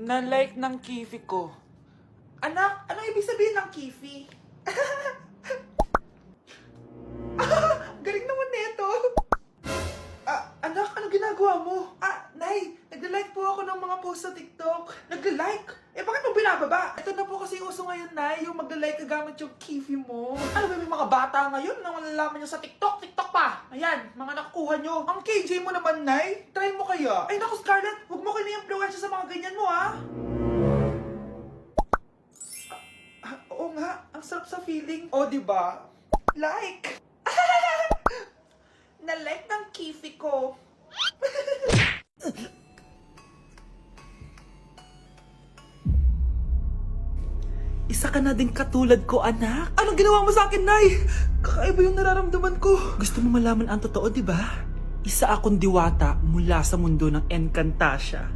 Na-like ng kifi ko. Anak, anong ibig sabihin ng kifi? Galing naman nito. Anak, ano ginagawa mo? Nay, nagla-like po ako ng mga post sa TikTok. Nagla-like? Bakit mo binababa? Ito na po kasi uso ngayon, Nay, yung magla-like ka gamit yung kifi mo. Ano ba yung mga bata ngayon na malalaman nyo sa TikTok? TikTok pa! Ayan, mga nakukuha nyo. Ang KJ mo naman, Nay. Try mo kaya. Ay, naku, Scarlett, huwag mo kini-influensya sa mga ganyan mo, ha? Oo nga, ang sarap sa feeling. O, diba? Like! Na-like ng kifi ko. Isa ka na din katulad ko, anak. Anong ginawa mo sa akin, Nay? Kakaiba yung nararamdaman ko. Gusto mo malaman ang totoo, di ba? Isa akong diwata mula sa mundo ng Encantasia.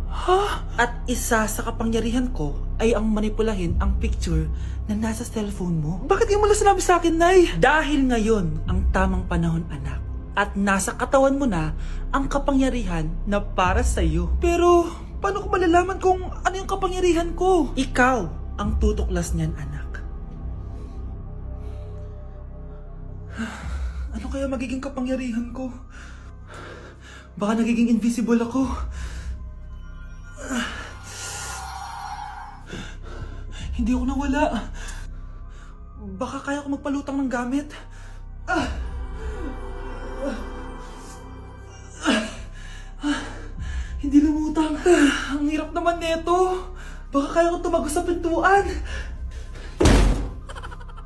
Ha? At isa sa kapangyarihan ko ay ang manipulahin ang picture na nasa cellphone mo. Bakit yung mo sinabi sa akin, Nay? Dahil ngayon ang tamang panahon, anak. At nasa katawan mo na ang kapangyarihan na para sa'yo. Pero, paano ko malalaman kung ano yung kapangyarihan ko? Ikaw ang tutuklas niyan, anak. Ano kaya magiging kapangyarihan ko? Baka nagiging invisible ako. Hindi ako nawala. Baka kaya ko magpalutang ng gamit. Hindi lumutang. Ang hirap naman nito. Baka kaya ko tumagos sa pintuan.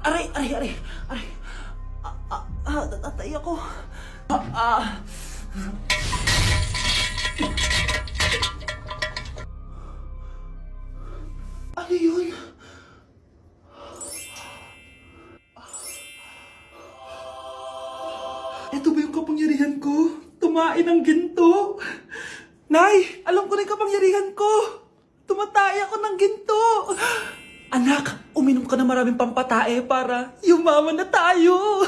Aray. Tatay ako. Ano yun? Ito ba yung kapangyarihan ko? Tumain ng ginto? Nay, alam ko na yung kapangyarihan ko. Tumatay ako ng ginto. Anak, uminom ka na maraming pampatae para yumaman na tayo.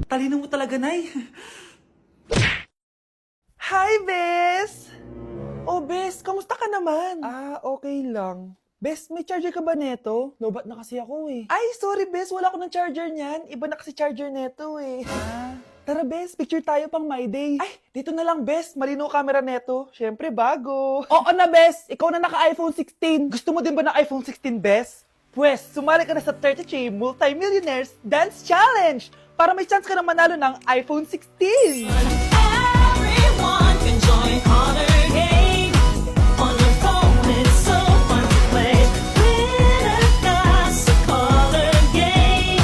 Talino mo talaga, Nay. Hi, Bes! Oh, Bes, kamusta ka naman? Okay lang. Bes, may charger ka ba neto? Lobat na kasi ako eh. Ay, sorry Bes, wala ko ng charger niyan. Iba na kasi charger neto eh. Tara Bes, picture tayo pang My Day. Ay, dito na lang Bes, malinaw camera neto. Syempre bago. Oo na Bes, ikaw na naka-iPhone 16. Gusto mo din ba ng iPhone 16 Bes? Pwes, sumali ka na sa 33 Multi-Millionaires Dance Challenge para may chance ka na manalo ng iPhone 16. Everyone can join Honor Game. On the phone, it's so fun to play. Winner got a color game.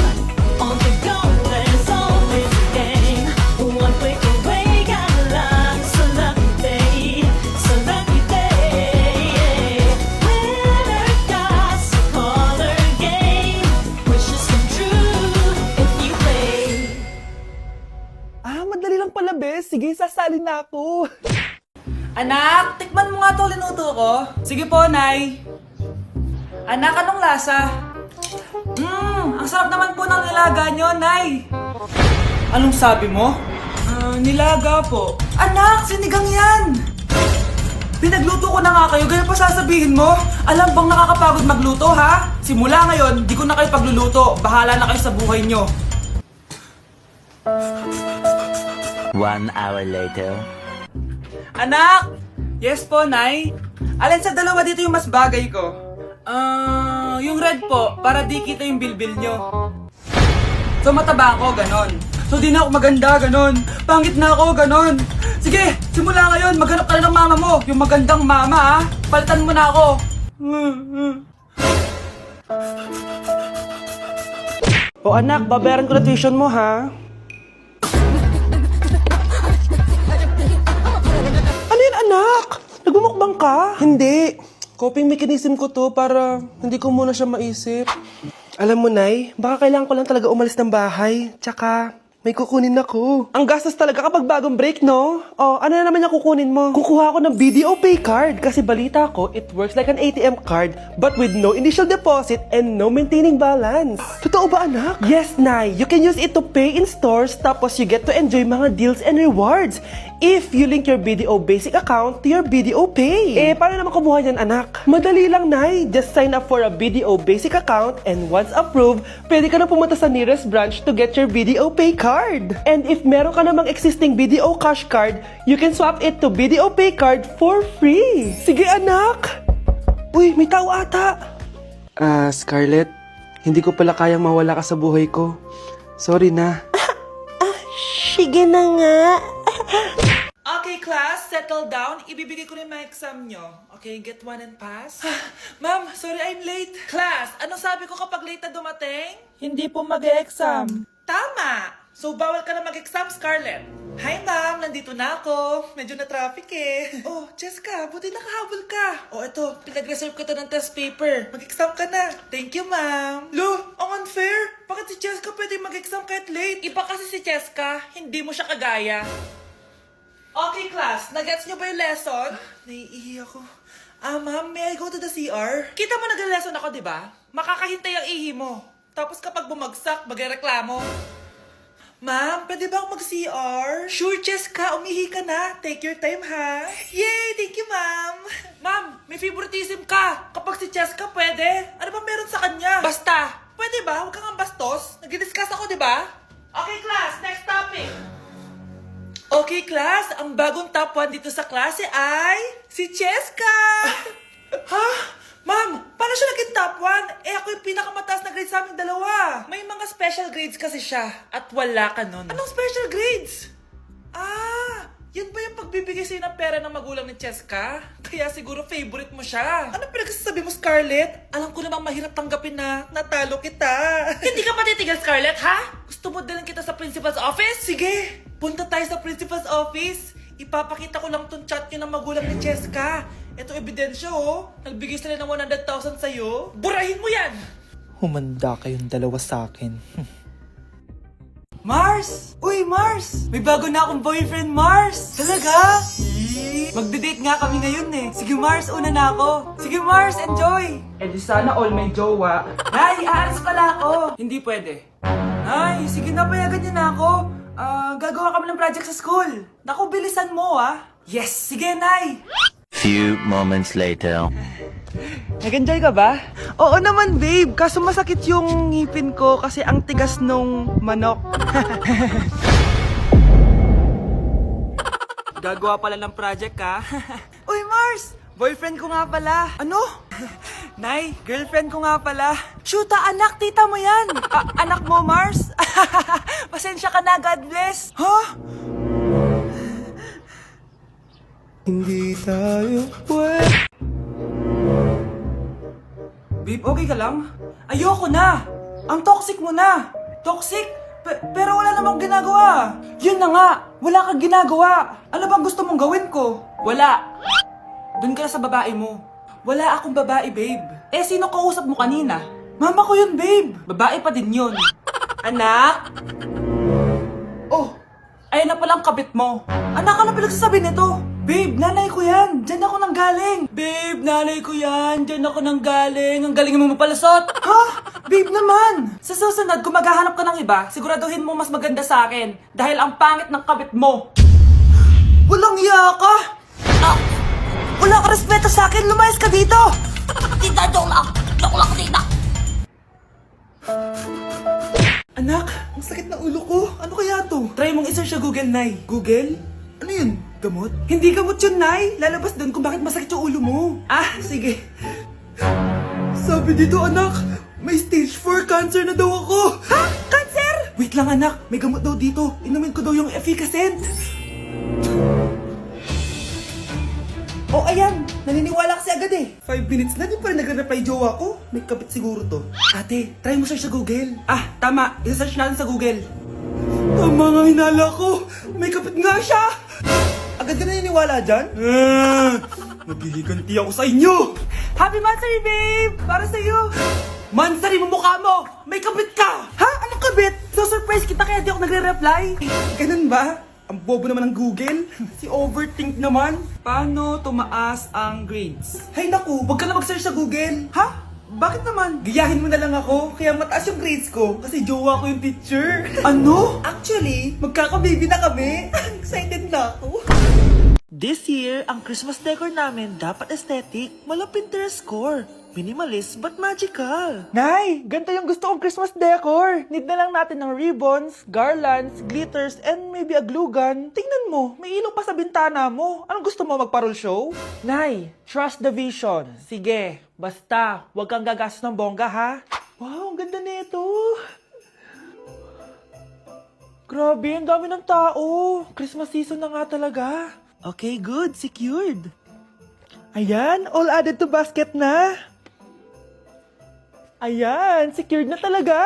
On the go, there's always a game. One click away, got a lot. So lucky day, so lucky day. Winner got a color game. Wishes come true if you play. Madali lang pala, Bes. Sige, sasali na ako. Anak, tikman mo nga to linuto ko. Sige po, Nay. Anak, anong lasa? Ang sarap naman po ng nilaga nyo, Nay. Anong sabi mo? Nilaga po. Anak, sinigang yan. Pinagluto ko na nga kayo, ganyan pa sasabihin mo? Alam bang nakakapagod magluto, ha? Simula ngayon, di ko na kayo pagluluto. Bahala na kayo sa buhay nyo. 1 hour later. Anak! Yes po, Nay. Alin sa dalawa dito yung mas bagay ko? Yung red po, para di kita yung bilbil nyo. So mataba ako, ganon. So di na ako maganda, ganon. Pangit na ako, ganon. Sige, simula ngayon, maghanap ka na ng mama mo. Yung magandang mama, ha? Palitan mo na ako. O anak, babayaran ko na tuition mo, ha? Ano yan, anak? Nagmumukbang ka? Hindi. Coping mechanism ko to para hindi ko muna siya maisip. Alam mo, Nay, baka kailangan ko lang talaga umalis ng bahay. Tsaka, may kukunin ako. Ang gastos talaga kapag bagong break, no? Oh, ano na naman yung kukunin mo? Kukuha ako ng BDO Pay card kasi balita ko, it works like an ATM card but with no initial deposit and no maintaining balance. Totoo ba, anak? Yes, Nay. You can use it to pay in stores tapos you get to enjoy mga deals and rewards. if you link your BDO Basic account to your BDO Pay. Eh, paano naman kumuha yan, anak? Madali lang, Nay. Just sign up for a BDO Basic account and once approved, pwede ka na pumunta sa nearest branch to get your BDO Pay card. And if meron ka namang existing BDO Cash card, you can swap it to BDO Pay card for free. Sige, anak! Uy, may tao ata! Scarlett, hindi ko pala kayang mawala ka sa buhay ko. Sorry na. Sige na nga. Okay, class, settle down. Ibibigay ko na yung mga exam nyo. Okay, get one and pass. Ma'am, sorry I'm late. Class, anong sabi ko kapag late na dumating? Hindi po mag-exam. Tama! So, bawal ka na mag-exam, Scarlett. Hi, ma'am. Nandito na ako. Medyo na-traffic eh. Oh, Jessica, buti nakahabol ka. Oh, eto, pinag-reserve ko to ng test paper. Mag-exam ka na. Thank you, ma'am. Lo, ang unfair. Bakit si Jessica pwede mag-exam kahit late? Iba kasi si Jessica, hindi mo siya kagaya. Okay, class. Nagets nyo ba yung lesson? Naiihi ako. Ma'am, may I go to the CR? Kita mo nag-lesson ako, di ba? Makakahintay ang ihi mo. Tapos kapag bumagsak, magreklamo. Ma'am, pwede ba akong mag-CR? Sure, Jessica. Umihi ka na. Take your time, ha? Yay! Thank you, ma'am. Ma'am, may favoritism ka. Kapag si Jessica, pwede. Ano ba meron sa kanya? Basta. Pwede ba? Huwag kang ang bastos. Nag-discuss ako, di ba? Okay, class. Next topic. Okay, class. Ang bagong top 1 dito sa klase ay si Jessica. Ha? Ma'am, paano siya naging top 1? Eh, ako yung pinakamataas na grade sa aming dalawa. May mga special grades kasi siya. At wala ka nun. Anong special grades? Yan ba yung pagbibigay sa'yo ng pera ng magulang ni Jessica? Kaya siguro favorite mo siya. Ano pinagsasabi mo, Scarlett? Alam ko namang mahirap tanggapin na natalo kita. Hindi ka patitigil, Scarlett, ha? Gusto mo dalhin kita sa principal's office? Sige, punta tayo sa principal's office. Ipapakita ko lang tong chat nyo ng magulang ni Jessica. Ito ebidensya, oh. Nagbigay sila ng 100,000 sa'yo. Burahin mo yan! Humanda kayong dalawa sa akin. Mars! Uy, Mars! May bago na akong boyfriend, Mars! Talaga? Magde-date nga kami ngayon eh. Sige, Mars, una na ako. Sige, Mars, enjoy! Eh di sana all may jowa. Nay, aalis pala ako. Hindi pwede. Nay, sige na, payagan niyo na ako. Gagawa kami ng project sa school. Naku, bilisan mo ah. Yes, sige, Nay! Few moments later. Nag-enjoy ka ba? Oo naman, babe. Kaso masakit yung ngipin ko kasi ang tigas nung manok. Gagawa pala ng project ka. Uy, Mars! Boyfriend ko nga pala. Ano? Nay, girlfriend ko nga pala. Shoota, anak, tita mo yan. Anak mo, Mars? Pasensya ka na, God bless. Ha? Hindi tayo pwede. Babe, okay ka lang? Ayoko na! Ang toxic mo na! Toxic? Pero wala namang ginagawa! Yun na nga! Wala kang ginagawa! Ano bang gusto mong gawin ko? Wala! Doon ka na sa babae mo. Wala akong babae, babe. Eh, sino kausap mo kanina? Mama ko yun, babe! Babae pa din yun. Anak? Oh! Ayun na palang kabit mo. Anak, ano pinagsasabi nito? Babe, nanay ko yan. Diyan ako nang galing. Babe, nanay ko yan. Diyan ako nang galing. Ang galing mo mapalasot. Ha? Babe naman. Sa susunod, kung maghahanap ka ng iba, siguraduhin mo mas maganda sa akin. Dahil ang pangit ng kabit mo. Walang iya ka. Wala ka respeto sa akin. Lumayas ka dito. Tita, joke lang. Joke lang, tita. Anak, ang sakit na ulo ko. Ano kaya to? Try mong isearch sa Google, Nay. Google? Ano yun? Gamot? Hindi gamot yun, Nay. Lalabas doon kung bakit masakit yung ulo mo. Sige. Sabi dito, anak, may stage 4 cancer na daw ako. Ha? Cancer? Wait lang, anak. May gamot daw dito. Inumin ko daw yung efficacent. Oh, ayan. Naniniwala kasi agad eh. 5 minutes na, di pa rin nagre-reply jowa ko. May kapit siguro to. Ate, try mo search sa Google. Tama. I-search natin sa Google. Tama nga hinala ko. May kapit nga siya. Agad ka naniniwala dyan? Maghihiganti ako sa inyo. Happy Mansari, babe! Para sa'yo. Mansari mo mukha mo! May kabit ka! Ha? Anong kabit? So surprise kita kaya di ako nagre-reply. Ganun ba? Ang bobo naman ng Google. Si overthink naman. Paano tumaas ang grades? Hay naku, wag ka na mag-search sa Google. Ha? Bakit naman? Gayahin mo na lang ako, kaya mataas yung grades ko kasi jowa ko yung teacher. Ano? Actually, magkaka-baby na kami. Excited na ako. This year, ang Christmas decor namin dapat aesthetic, mala Pinterest score. Minimalist but magical. Nay, ganito yung gusto kong Christmas decor. Need na lang natin ng ribbons, garlands, glitters, and maybe a glue gun. Tingnan mo, may ilaw pa sa bintana mo. Anong gusto mo, magparol show? Nay, trust the vision. Sige, basta, huwag kang gagastos ng bongga, ha? Wow, ang ganda nito. Grabe, ang dami ng tao. Christmas season na nga talaga. Okay, good. Secured. Ayan, all added to basket na. Ayan, secured na talaga.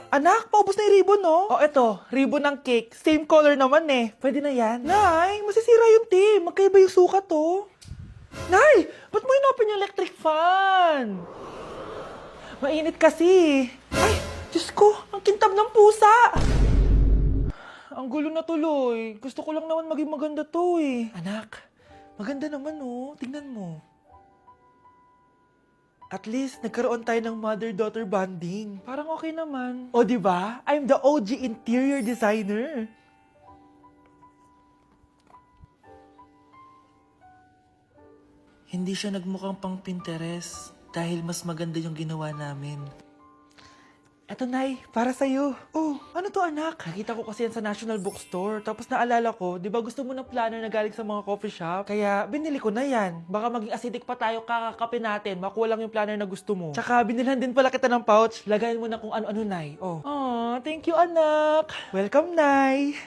Anak, paubos na yung ribbon, no? Oh, eto, ribbon ng cake. Same color naman eh. Pwede na yan. Nay, masisira yung team. Magkaiba yung sukat, oh. Nay, ba't mo inopin yung electric fan? Mainit kasi. Ay, Diyos ko, ang kintab ng pusa. Ang gulo na tuloy. Gusto ko lang naman maging maganda to eh. Anak, maganda naman oh. Tingnan mo. At least, nagkaroon tayo ng mother-daughter bonding. Parang okay naman. O, di ba? I'm the OG interior designer. Hindi siya nagmukhang pang Pinterest dahil mas maganda yung ginawa namin. Eto, Nay, para sa'yo. Oh, ano to, anak? Nakita ko kasi yan sa National Bookstore. Tapos naalala ko, di ba gusto mo ng planner na galing sa mga coffee shop? Kaya binili ko na yan. Baka maging acidic pa tayo kakakape natin. Makuha lang yung planner na gusto mo. Tsaka binilhan din pala kita ng pouch. Lagayin mo na kung ano-ano, Nay. Oh. Aw, thank you, anak. Welcome, Nay.